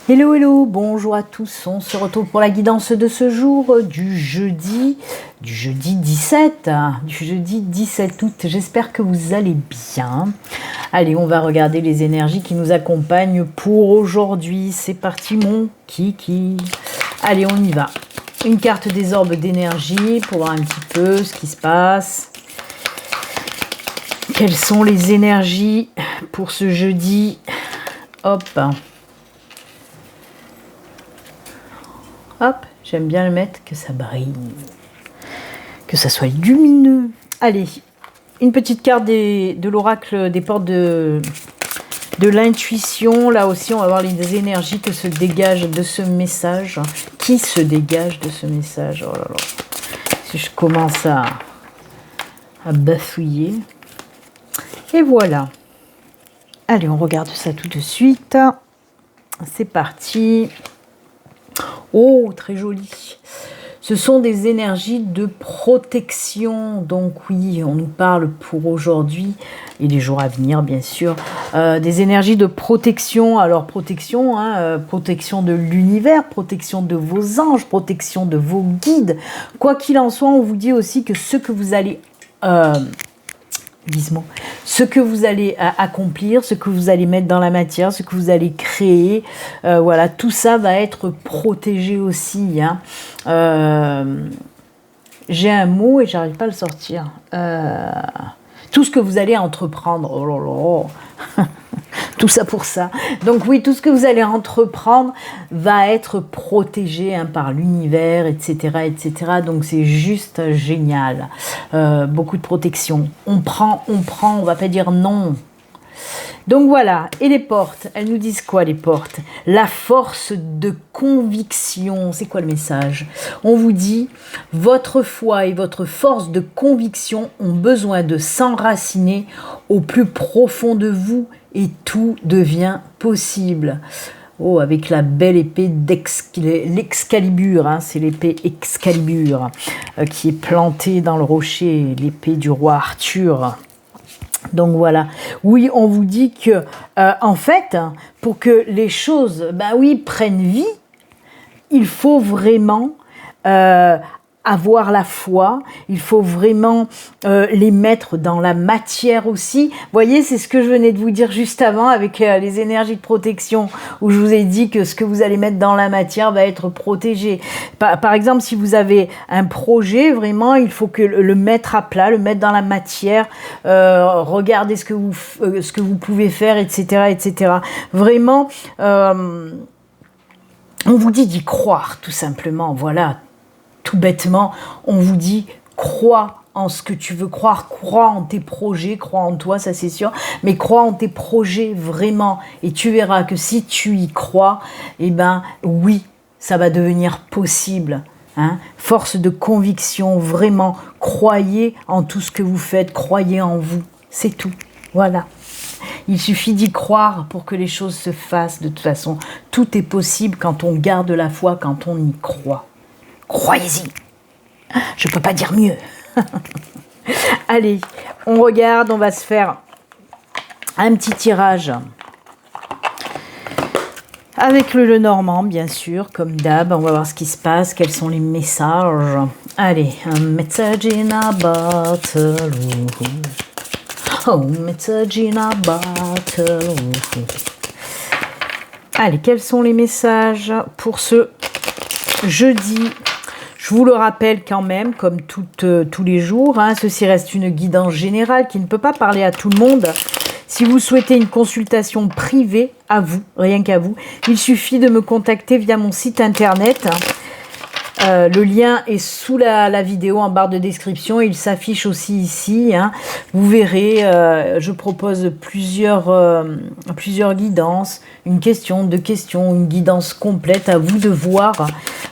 Hello, hello, bonjour à tous, on se retrouve pour la guidance de ce jour du jeudi 17 août, j'espère que vous allez bien. Allez, on va regarder les énergies qui nous accompagnent pour aujourd'hui, c'est parti mon kiki. Allez, on y va. Une carte des orbes d'énergie pour voir un petit peu ce qui se passe. Quelles sont les énergies pour ce jeudi? Hop. Hop, j'aime bien le mettre, que ça brille, que ça soit lumineux. Allez, une petite carte de l'oracle des portes de l'intuition. Là aussi, on va voir les énergies que se dégagent de ce message. Qui se dégage de ce message? Oh là là. Si je commence à bafouiller. Et voilà. Allez, on regarde ça tout de suite. C'est parti. Oh, très joli. Ce sont des énergies de protection. Donc oui, on nous parle pour aujourd'hui et les jours à venir, bien sûr, des énergies de protection. Alors protection, protection de l'univers, protection de vos anges, protection de vos guides. Quoi qu'il en soit, on vous dit aussi que ce que vous allez... ce que vous allez accomplir, ce que vous allez mettre dans la matière, ce que vous allez créer, voilà, tout ça va être protégé aussi. J'ai un mot et j'arrive pas à le sortir. Tout ce que vous allez entreprendre, oh là là, tout ça pour ça. Donc oui, tout ce que vous allez entreprendre va être protégé par l'univers, etc., etc. Donc c'est juste génial. Beaucoup de protection. On prend, on va pas dire non. Donc voilà, et les portes, elles nous disent quoi les portes? La force de conviction, c'est quoi le message? On vous dit, votre foi et votre force de conviction ont besoin de s'enraciner au plus profond de vous et tout devient possible. Oh, avec la belle épée l'Excalibur, c'est l'épée Excalibur qui est plantée dans le rocher, l'épée du roi Arthur. Donc voilà, oui, on vous dit que, en fait, pour que les choses, prennent vie, il faut vraiment avoir la foi, il faut vraiment les mettre dans la matière aussi. Vous voyez, c'est ce que je venais de vous dire juste avant avec les énergies de protection, où je vous ai dit que ce que vous allez mettre dans la matière va être protégé. Par exemple, si vous avez un projet, vraiment, il faut que le mettre à plat, le mettre dans la matière, regardez ce que vous pouvez faire, etc., etc. Vraiment, on vous dit d'y croire, tout simplement, voilà. Tout bêtement, on vous dit, crois en ce que tu veux croire, crois en tes projets, crois en toi, ça c'est sûr, mais crois en tes projets vraiment, et tu verras que si tu y crois, oui, ça va devenir possible. Force de conviction, vraiment, croyez en tout ce que vous faites, croyez en vous, c'est tout, voilà. Il suffit d'y croire pour que les choses se fassent. De toute façon, tout est possible quand on garde la foi, quand on y croit. Croyez-y. Je ne peux pas dire mieux. Allez, on regarde, on va se faire un petit tirage. Avec le Lenormand, bien sûr, comme d'hab. On va voir ce qui se passe, quels sont les messages. Allez, un message in a bottle. Oh, message in a bottle. Allez, quels sont les messages pour ce jeudi? Je vous le rappelle quand même, comme tous les jours, ceci reste une guidance générale qui ne peut pas parler à tout le monde. Si vous souhaitez une consultation privée, à vous, rien qu'à vous, il suffit de me contacter via mon site internet. Le lien est sous la vidéo en barre de description. Il s'affiche aussi ici. Vous verrez, je propose plusieurs guidances. Une question, deux questions, une guidance complète. À vous de voir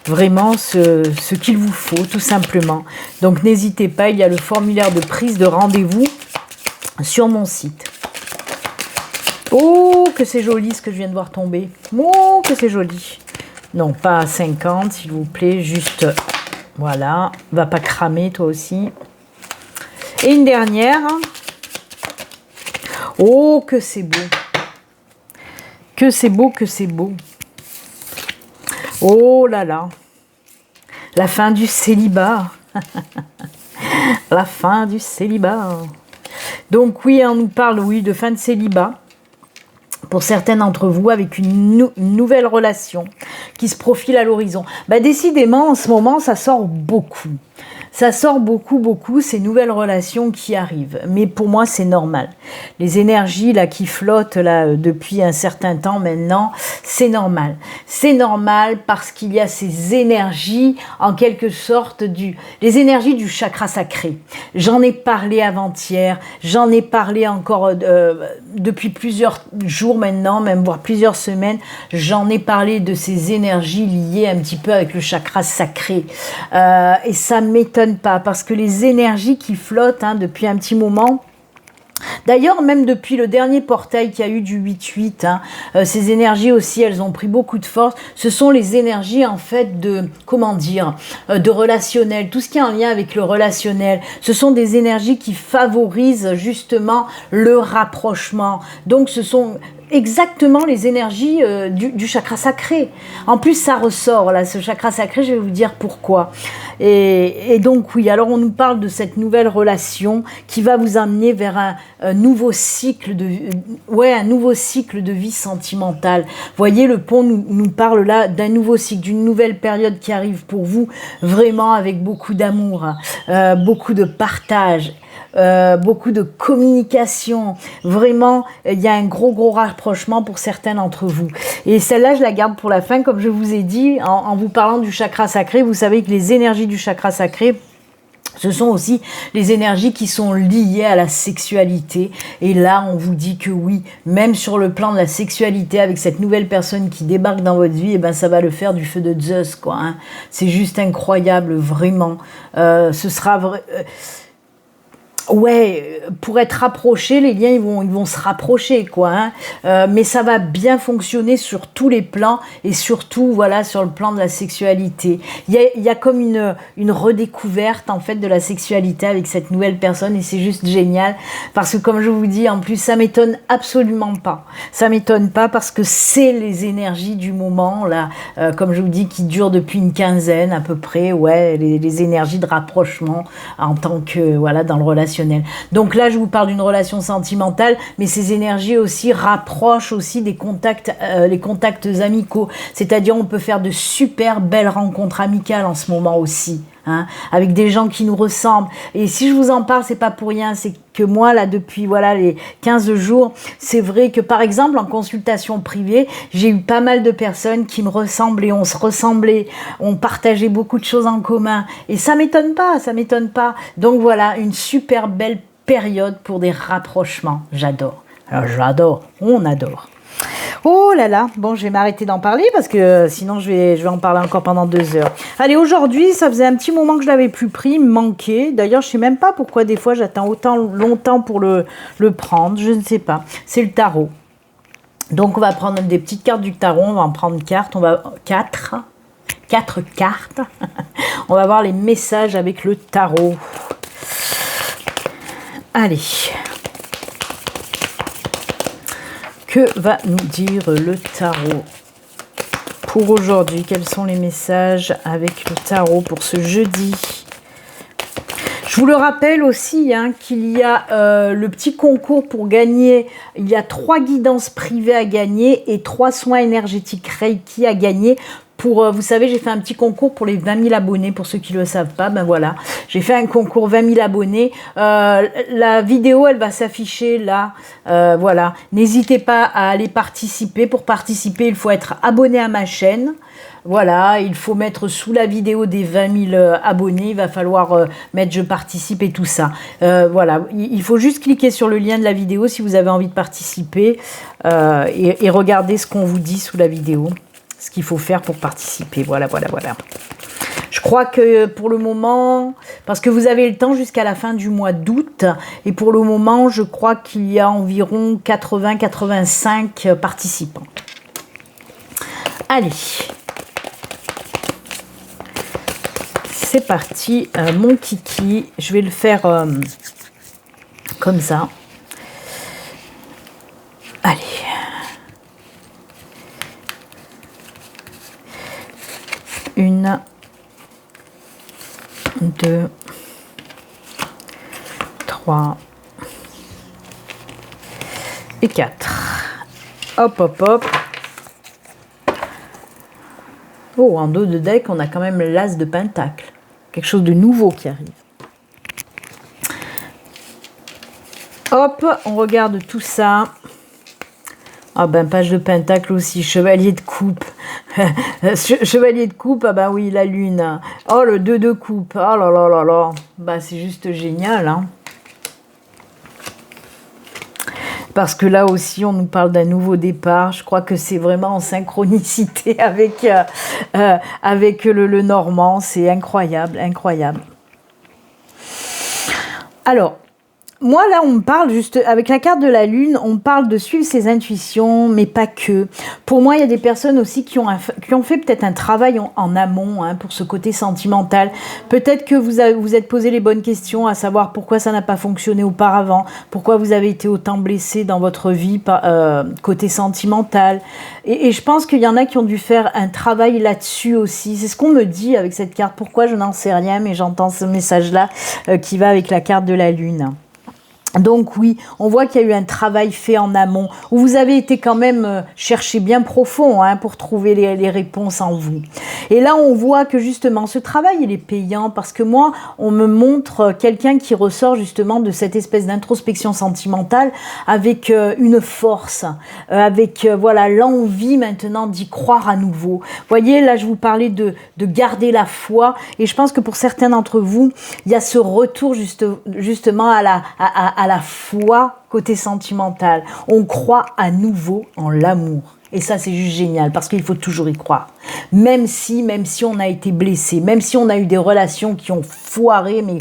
vraiment ce qu'il vous faut, tout simplement. Donc n'hésitez pas, il y a le formulaire de prise de rendez-vous sur mon site. Oh, que c'est joli ce que je viens de voir tomber. Oh, que c'est joli. Non, pas à 50, s'il vous plaît. Juste, voilà. Va pas cramer, toi aussi. Et une dernière. Oh, que c'est beau. Que c'est beau, que c'est beau. Oh là là, la fin du célibat. La fin du célibat. Donc oui, on nous parle, oui, de fin de célibat. Pour certains d'entre vous, avec une nouvelle relation qui se profile à l'horizon. Bah, décidément, en ce moment, ça sort beaucoup. Ça sort beaucoup, ces nouvelles relations qui arrivent. Mais pour moi, c'est normal. Les énergies là qui flottent là depuis un certain temps maintenant, c'est normal. C'est normal parce qu'il y a ces énergies, en quelque sorte, les énergies du chakra sacré. J'en ai parlé avant-hier, j'en ai parlé encore depuis plusieurs jours maintenant, même voire plusieurs semaines. J'en ai parlé de ces énergies liées un petit peu avec le chakra sacré. Et ça m'étonne pas, parce que les énergies qui flottent depuis un petit moment, d'ailleurs même depuis le dernier portail qu'il y a eu du 8-8, ces énergies aussi, elles ont pris beaucoup de force. Ce sont les énergies en fait de, comment dire, de relationnel, tout ce qui est en lien avec le relationnel. Ce sont des énergies qui favorisent justement le rapprochement. Donc ce sont exactement les énergies du chakra sacré. En plus, ça ressort, là, ce chakra sacré, je vais vous dire pourquoi. Et donc, oui, alors on nous parle de cette nouvelle relation qui va vous amener vers un nouveau cycle un nouveau cycle de vie sentimentale. Vous voyez, le pont nous parle là d'un nouveau cycle, d'une nouvelle période qui arrive pour vous, vraiment avec beaucoup d'amour, beaucoup de partage. Beaucoup de communication, vraiment il y a un gros rapprochement pour certains d'entre vous, et celle-là je la garde pour la fin. Comme je vous ai dit en vous parlant du chakra sacré, vous savez que les énergies du chakra sacré, ce sont aussi les énergies qui sont liées à la sexualité. Et là, on vous dit que oui, même sur le plan de la sexualité, avec cette nouvelle personne qui débarque dans votre vie, et ben ça va le faire du feu de Zeus, quoi. C'est juste incroyable, vraiment. Ce sera vrai. Ouais, pour être rapprochés, les liens ils vont se rapprocher, quoi. Mais ça va bien fonctionner sur tous les plans, et surtout voilà sur le plan de la sexualité. Il y a comme une redécouverte en fait de la sexualité avec cette nouvelle personne, et c'est juste génial parce que, comme je vous dis, en plus ça m'étonne absolument pas. Ça m'étonne pas parce que c'est les énergies du moment là, comme je vous dis, qui durent depuis une quinzaine à peu près. Ouais, les énergies de rapprochement en tant que voilà dans le relationnel. Donc là, je vous parle d'une relation sentimentale, mais ces énergies aussi rapprochent aussi des contacts, les contacts amicaux. C'est-à-dire, on peut faire de super belles rencontres amicales en ce moment aussi, avec des gens qui nous ressemblent. Et si je vous en parle, c'est pas pour rien, c'est que moi, là, depuis voilà les 15 jours, c'est vrai que, par exemple, en consultation privée, j'ai eu pas mal de personnes qui me ressemblaient, on se ressemblait, on partageait beaucoup de choses en commun. Et ça m'étonne pas, ça m'étonne pas. Donc voilà, une super belle période pour des rapprochements. J'adore. Alors, j'adore, on adore. Oh là là, bon, je vais m'arrêter d'en parler parce que sinon je vais en parler encore pendant 2 heures. Allez, aujourd'hui, ça faisait un petit moment que je l'avais plus pris, il me manquait. D'ailleurs, je sais même pas pourquoi des fois j'attends autant longtemps pour le prendre, je ne sais pas. C'est le tarot. Donc on va prendre des petites cartes du tarot, on va en prendre 4 cartes. On va voir les messages avec le tarot. Allez. Que va nous dire le tarot pour aujourd'hui? Quels sont les messages avec le tarot pour ce jeudi? Je vous le rappelle aussi qu'il y a le petit concours pour gagner. Il y a 3 guidances privées à gagner et 3 soins énergétiques Reiki à gagner. Vous savez, j'ai fait un petit concours pour les 20 000 abonnés. Pour ceux qui ne le savent pas, ben voilà. J'ai fait un concours 20 000 abonnés. La vidéo, elle va s'afficher là. Voilà. N'hésitez pas à aller participer. Pour participer, il faut être abonné à ma chaîne. Voilà, il faut mettre sous la vidéo des 20 000 abonnés, il va falloir mettre je participe et tout ça. Voilà, il faut juste cliquer sur le lien de la vidéo si vous avez envie de participer et regarder ce qu'on vous dit sous la vidéo, ce qu'il faut faire pour participer. Voilà. Je crois que pour le moment, parce que vous avez le temps jusqu'à la fin du mois d'août, et pour le moment, je crois qu'il y a environ 80-85 participants. Allez. C'est parti, mon kiki. Je vais le faire comme ça. Allez. 1, 2, 3 et 4. Hop, hop, hop. Oh, en dos de deck, on a quand même l'as de pentacle. Quelque chose de nouveau qui arrive. Hop, on regarde tout ça. Ah ben, page de pentacle aussi, chevalier de coupe. Chevalier de coupe, ah ben oui, la lune. Oh, le 2 de coupe. Oh là là là là. Bah, c'est juste génial, hein. Parce que là aussi, on nous parle d'un nouveau départ. Je crois que c'est vraiment en synchronicité avec le Normand. C'est incroyable, incroyable. Alors, moi, là, on me parle juste, avec la carte de la Lune, on parle de suivre ses intuitions, mais pas que. Pour moi, il y a des personnes aussi qui ont fait peut-être un travail en amont, hein, pour ce côté sentimental. Peut-être que vous êtes posé les bonnes questions, à savoir pourquoi ça n'a pas fonctionné auparavant, pourquoi vous avez été autant blessé dans votre vie, côté sentimental. Et je pense qu'il y en a qui ont dû faire un travail là-dessus aussi. C'est ce qu'on me dit avec cette carte. Pourquoi, je n'en sais rien, mais j'entends ce message-là qui va avec la carte de la Lune. Donc oui, on voit qu'il y a eu un travail fait en amont, où vous avez été quand même chercher bien profond, hein, pour trouver les réponses en vous. Et là, on voit que justement, ce travail, il est payant, parce que moi, on me montre quelqu'un qui ressort justement de cette espèce d'introspection sentimentale avec une force, avec voilà, l'envie maintenant d'y croire à nouveau. Vous voyez, là, je vous parlais de garder la foi, et je pense que pour certains d'entre vous, il y a ce retour justement à la foi côté sentimental. On croit à nouveau en l'amour. Et ça, c'est juste génial, parce qu'il faut toujours y croire. Même si on a été blessé, même si on a eu des relations qui ont foiré, mais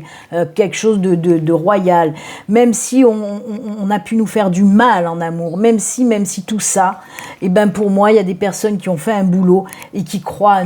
quelque chose de royal, même si on a pu nous faire du mal en amour, même si tout ça, et ben pour moi, il y a des personnes qui ont fait un boulot et qui croient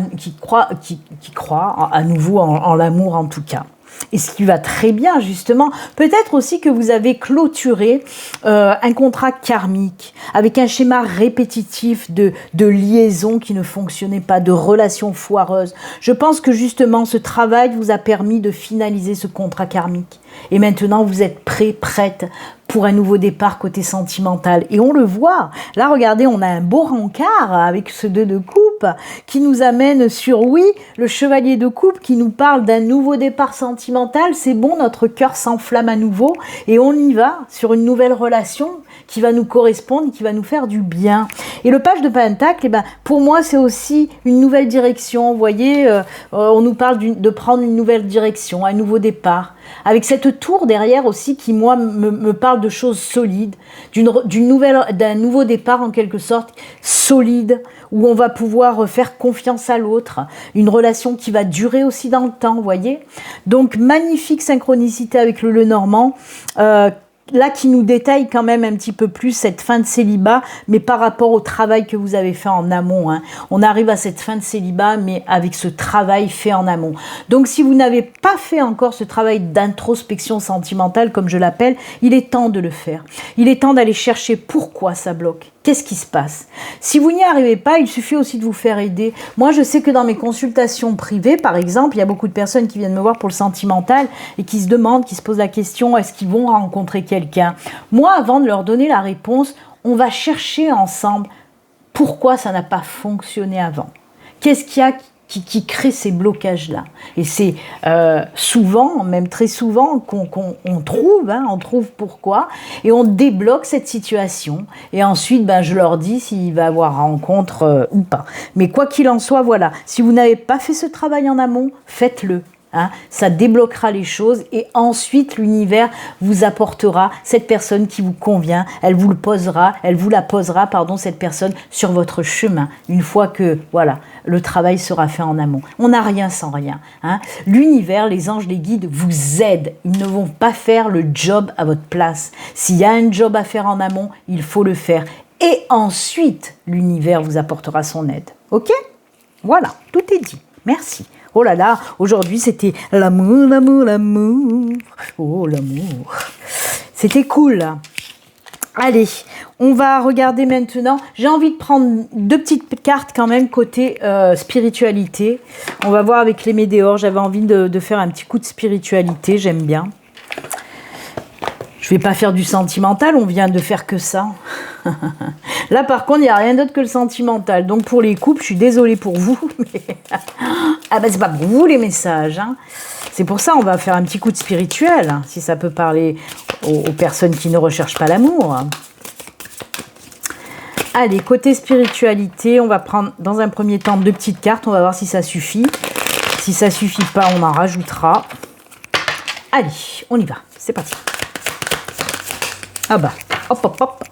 à nouveau en l'amour en tout cas. Et ce qui va très bien, justement, peut-être aussi que vous avez clôturé un contrat karmique avec un schéma répétitif de liaison qui ne fonctionnait pas, de relations foireuses. Je pense que justement, ce travail vous a permis de finaliser ce contrat karmique. Et maintenant, vous êtes prête pour un nouveau départ côté sentimental. Et on le voit. Là, regardez, on a un beau rencard avec ce 2 de coupe qui nous amène sur, oui, le chevalier de coupe qui nous parle d'un nouveau départ sentimental. C'est bon, notre cœur s'enflamme à nouveau et on y va sur une nouvelle relation qui va nous correspondre, qui va nous faire du bien. Et le page de pentacle, eh ben, pour moi, c'est aussi une nouvelle direction. Vous voyez, on nous parle de prendre une nouvelle direction, un nouveau départ. Avec cette tour derrière aussi qui, moi, me parle de choses solides, d'un nouveau départ en quelque sorte, solide, où on va pouvoir faire confiance à l'autre, une relation qui va durer aussi dans le temps, vous voyez. Donc, magnifique synchronicité avec le Normand, là qui nous détaille quand même un petit peu plus cette fin de célibat, mais par rapport au travail que vous avez fait en amont, hein. On arrive à cette fin de célibat, mais avec ce travail fait en amont. Donc si vous n'avez pas fait encore ce travail d'introspection sentimentale, comme je l'appelle, il est temps de le faire. Il est temps d'aller chercher pourquoi ça bloque. Qu'est-ce qui se passe? Si vous n'y arrivez pas, il suffit aussi de vous faire aider. Moi, je sais que dans mes consultations privées, par exemple, il y a beaucoup de personnes qui viennent me voir pour le sentimental et qui se demandent, qui se posent la question, est-ce qu'ils vont rencontrer quelqu'un? Moi, avant de leur donner la réponse, on va chercher ensemble pourquoi ça n'a pas fonctionné avant. Qu'est-ce qu'il y a qui crée ces blocages-là. Et c'est souvent, même très souvent, qu'on trouve pourquoi, et on débloque cette situation. Et ensuite, je leur dis s'il va y avoir rencontre ou pas. Mais quoi qu'il en soit, voilà, si vous n'avez pas fait ce travail en amont, faites-le. Hein, ça débloquera les choses et ensuite l'univers vous apportera cette personne qui vous convient, elle vous la posera, cette personne sur votre chemin une fois que voilà, le travail sera fait en amont. On n'a rien sans rien. Hein. L'univers, les anges, les guides vous aident, ils ne vont pas faire le job à votre place. S'il y a un job à faire en amont, il faut le faire et ensuite l'univers vous apportera son aide. Ok? Voilà, tout est dit. Merci. Oh là là, aujourd'hui c'était l'amour, l'amour, l'amour. Oh l'amour. C'était cool. Allez, on va regarder maintenant. J'ai envie de prendre 2 petites cartes quand même côté spiritualité. On va voir avec les météores. J'avais envie de faire un petit coup de spiritualité. J'aime bien. Je vais pas faire du sentimental. On vient de faire que ça. Là, par contre, il n'y a rien d'autre que le sentimental. Donc, pour les couples, je suis désolée pour vous. Mais... ah ben, c'est pas pour vous les messages. Hein. C'est pour ça on va faire un petit coup de spirituel. Hein, si ça peut parler aux personnes qui ne recherchent pas l'amour. Allez, côté spiritualité, on va prendre dans un premier temps 2 petites cartes. On va voir si ça suffit. Si ça suffit pas, on en rajoutera. Allez, on y va. C'est parti. Ah bah, hop, hop, hop.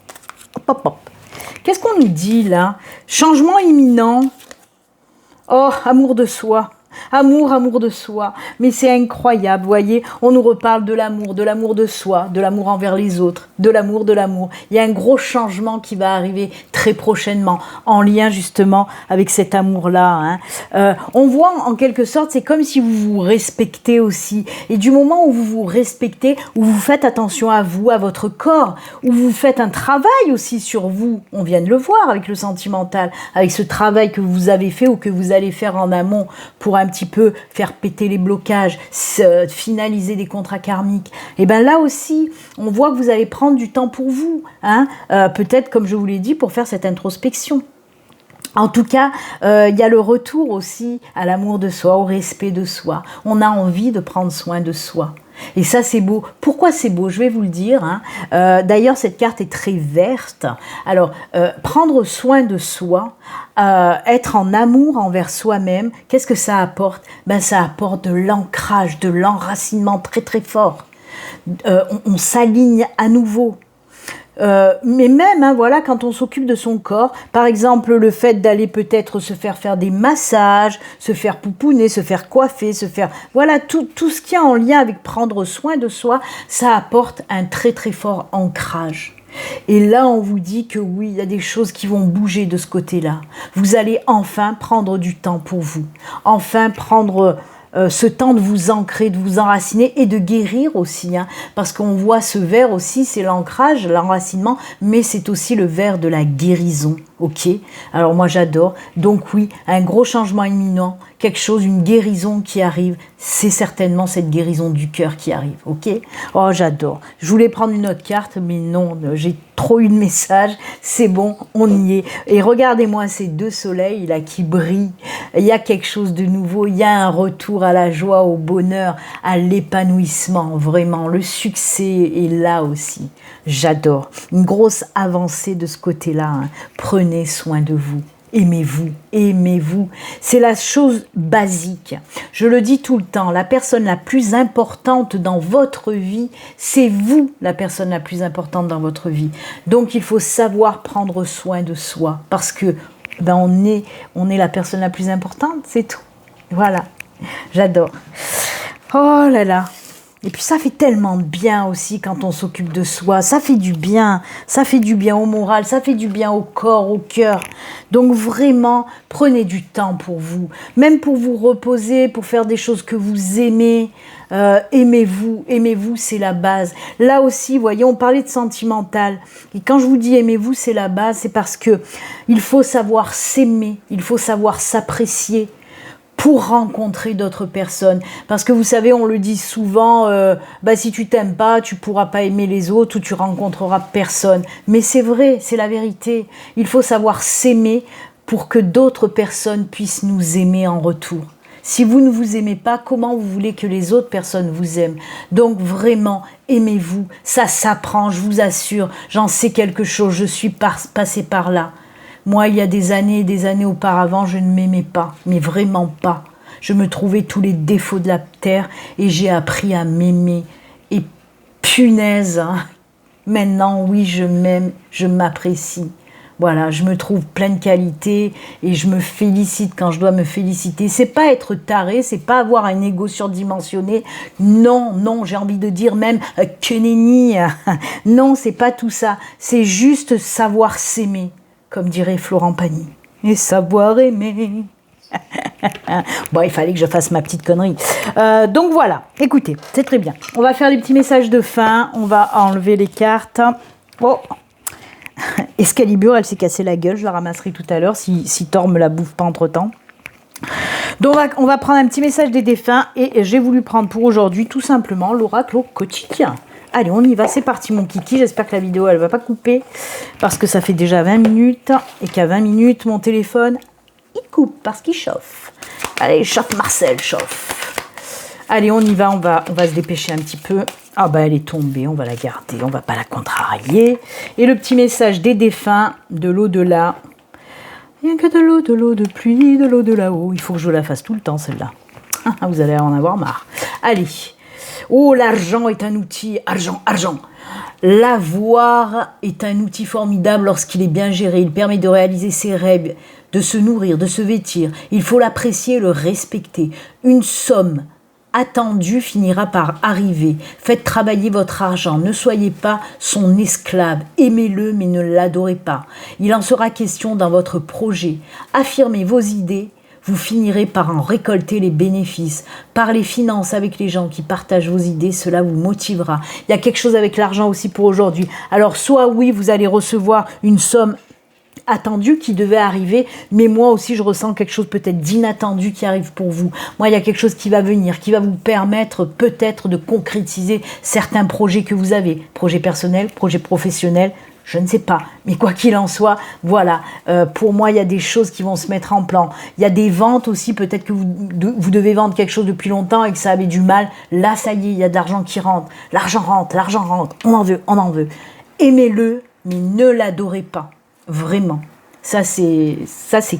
Hop, hop, hop. Qu'est-ce qu'on nous dit là? Changement imminent. Oh, amour de soi. Amour, amour de soi. Mais c'est incroyable, voyez. On nous reparle de l'amour de soi, de l'amour envers les autres, de l'amour, de l'amour. Il y a un gros changement qui va arriver très prochainement, en lien justement avec cet amour-là. Hein. On voit en quelque sorte, c'est comme si vous vous respectez aussi. Et du moment où vous vous respectez, où vous faites attention à vous, à votre corps, où vous faites un travail aussi sur vous, on vient de le voir avec le sentimental, avec ce travail que vous avez fait ou que vous allez faire en amont pour un petit peu faire péter les blocages, finaliser des contrats karmiques. Et bien là aussi, on voit que vous allez prendre du temps pour vous, hein, peut-être comme je vous l'ai dit, pour faire cette introspection. En tout cas, il y a le retour aussi à l'amour de soi, au respect de soi. On a envie de prendre soin de soi. Et ça, c'est beau. Pourquoi c'est beau? Je vais vous le dire. Hein. D'ailleurs, cette carte est très verte. Alors, prendre soin de soi, être en amour envers soi-même, qu'est-ce que ça apporte? Ben, ça apporte de l'ancrage, de l'enracinement très très fort. On s'aligne à nouveau. Mais même, hein, voilà, quand on s'occupe de son corps, par exemple, le fait d'aller peut-être se faire des massages, se faire pouponner, se faire coiffer, voilà, tout ce qui est en lien avec prendre soin de soi, ça apporte un très très fort ancrage. Et là, on vous dit que oui, il y a des choses qui vont bouger de ce côté-là. Vous allez enfin prendre du temps pour vous, enfin prendre... ce temps de vous ancrer, de vous enraciner et de guérir aussi, hein, parce qu'on voit ce ver aussi, c'est l'ancrage, l'enracinement, mais c'est aussi le ver de la guérison, ok? Alors moi j'adore, donc oui, un gros changement imminent, quelque chose, une guérison qui arrive, c'est certainement cette guérison du cœur qui arrive, ok? Oh j'adore, je voulais prendre une autre carte, mais non, j'ai trop eu de messages, c'est bon, on y est. Et regardez-moi ces 2 soleils là qui brillent, il y a quelque chose de nouveau, il y a un retour à la joie, au bonheur, à l'épanouissement, vraiment, le succès est là aussi. J'adore, une grosse avancée de ce côté-là, hein. Prenez soin de vous. Aimez-vous, aimez-vous. C'est la chose basique. Je le dis tout le temps, la personne la plus importante dans votre vie, c'est vous la personne la plus importante dans votre vie. Donc il faut savoir prendre soin de soi parce que ben, on est la personne la plus importante, c'est tout. Voilà, j'adore. Oh là là. Et puis ça fait tellement de bien aussi quand on s'occupe de soi, ça fait du bien au moral, ça fait du bien au corps, au cœur. Donc vraiment, prenez du temps pour vous, même pour vous reposer, pour faire des choses que vous aimez. Aimez-vous, c'est la base. Là aussi, voyez, on parlait de sentimental. Et quand je vous dis aimez-vous, c'est la base, c'est parce que il faut savoir s'aimer, il faut savoir s'apprécier. Pour rencontrer d'autres personnes. Parce que vous savez, on le dit souvent, si tu t'aimes pas, tu pourras pas aimer les autres ou tu rencontreras personne. Mais c'est vrai, c'est la vérité. Il faut savoir s'aimer pour que d'autres personnes puissent nous aimer en retour. Si vous ne vous aimez pas, comment vous voulez que les autres personnes vous aiment? Donc vraiment, aimez-vous. Ça s'apprend, je vous assure. J'en sais quelque chose, je suis passée par là. Moi, il y a des années et des années auparavant, je ne m'aimais pas, mais vraiment pas. Je me trouvais tous les défauts de la terre et j'ai appris à m'aimer. Et punaise, hein, maintenant, oui, je m'aime, je m'apprécie. Voilà, je me trouve pleine de qualités et je me félicite quand je dois me féliciter. C'est pas être taré, c'est pas avoir un ego surdimensionné. Non, j'ai envie de dire même que nenni. Non, c'est pas tout ça. C'est juste savoir s'aimer. Comme dirait Florent Pagny. Et savoir aimer. Bon, il fallait que je fasse ma petite connerie. Donc voilà, écoutez, c'est très bien. On va faire les petits messages de fin. On va enlever les cartes. Oh, Excalibur, elle s'est cassée la gueule, je la ramasserai tout à l'heure si Thor me la bouffe pas entre temps. Donc on va prendre un petit message des défunts et j'ai voulu prendre pour aujourd'hui tout simplement l'oracle au quotidien. Allez, on y va, c'est parti mon kiki, j'espère que la vidéo elle va pas couper parce que ça fait déjà 20 minutes et qu'à 20 minutes mon téléphone il coupe parce qu'il chauffe. Allez, chauffe Marcel, chauffe. Allez, on y va, on va se dépêcher un petit peu. Ah bah elle est tombée, on va la garder, on va pas la contrarier. Et le petit message des défunts de l'au-delà. Rien que de l'eau de pluie, de l'eau de là-haut. Il faut que je la fasse tout le temps celle-là. Vous allez en avoir marre. Allez. Oh, l'argent est un outil. Argent, argent. L'avoir est un outil formidable lorsqu'il est bien géré. Il permet de réaliser ses rêves, de se nourrir, de se vêtir. Il faut l'apprécier et le respecter. Une somme attendu finira par arriver. Faites travailler votre argent. Ne soyez pas son esclave. Aimez-le, mais ne l'adorez pas. Il en sera question dans votre projet. Affirmez vos idées. Vous finirez par en récolter les bénéfices. Parlez finances avec les gens qui partagent vos idées, cela vous motivera. Il y a quelque chose avec l'argent aussi pour aujourd'hui. Alors, soit oui, vous allez recevoir une somme attendue qui devait arriver, mais moi aussi je ressens quelque chose peut-être d'inattendu qui arrive pour vous. Moi il y a quelque chose qui va venir, qui va vous permettre peut-être de concrétiser certains projets que vous avez, projets personnels, projets professionnels, je ne sais pas, mais quoi qu'il en soit, voilà, pour moi il y a des choses qui vont se mettre en plan. Il y a des ventes aussi, peut-être que vous devez vendre quelque chose depuis longtemps et que ça avait du mal, là ça y est, il y a de l'argent qui rentre, l'argent rentre, on en veut. Aimez-le, mais ne l'adorez pas. Vraiment, ça c'est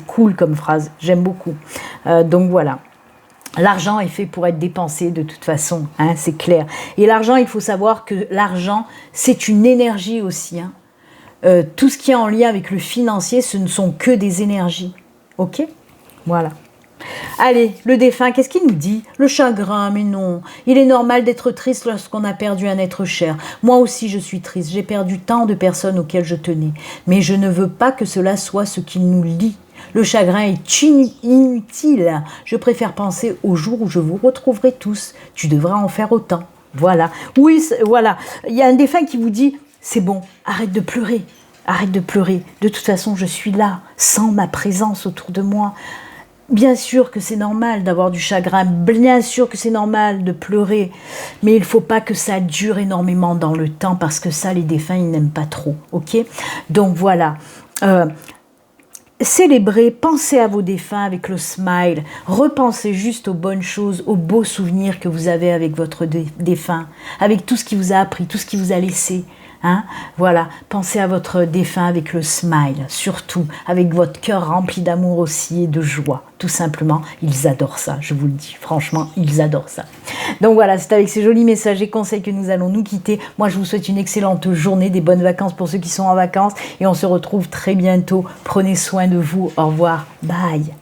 cool comme phrase, j'aime beaucoup. Donc voilà, l'argent est fait pour être dépensé de toute façon, hein, c'est clair. Et l'argent, il faut savoir que l'argent, c'est une énergie aussi. Hein. Tout ce qui est en lien avec le financier, ce ne sont que des énergies. Ok ? Voilà. Allez, le défunt, qu'est-ce qu'il nous dit? Le chagrin, mais non. Il est normal d'être triste lorsqu'on a perdu un être cher. Moi aussi, je suis triste. J'ai perdu tant de personnes auxquelles je tenais. Mais je ne veux pas que cela soit ce qui nous lie. Le chagrin est inutile. Je préfère penser au jour où je vous retrouverai tous. Tu devras en faire autant. Voilà. Oui, voilà. Il y a un défunt qui vous dit, c'est bon, arrête de pleurer. Arrête de pleurer. De toute façon, je suis là, sans ma présence autour de moi. Bien sûr que c'est normal d'avoir du chagrin, bien sûr que c'est normal de pleurer, mais il ne faut pas que ça dure énormément dans le temps parce que ça, les défunts, ils n'aiment pas trop, ok? Donc voilà, célébrez, pensez à vos défunts avec le smile, repensez juste aux bonnes choses, aux beaux souvenirs que vous avez avec votre défunt, avec tout ce qu'il vous a appris, tout ce qu'il vous a laissé. Hein, voilà, pensez à votre défunt avec le smile, surtout avec votre cœur rempli d'amour aussi et de joie, tout simplement, ils adorent ça, je vous le dis, franchement, ils adorent ça. Donc voilà, c'est avec ces jolis messages et conseils que nous allons nous quitter. Moi, je vous souhaite une excellente journée, des bonnes vacances pour ceux qui sont en vacances et on se retrouve très bientôt. Prenez soin de vous, au revoir, bye.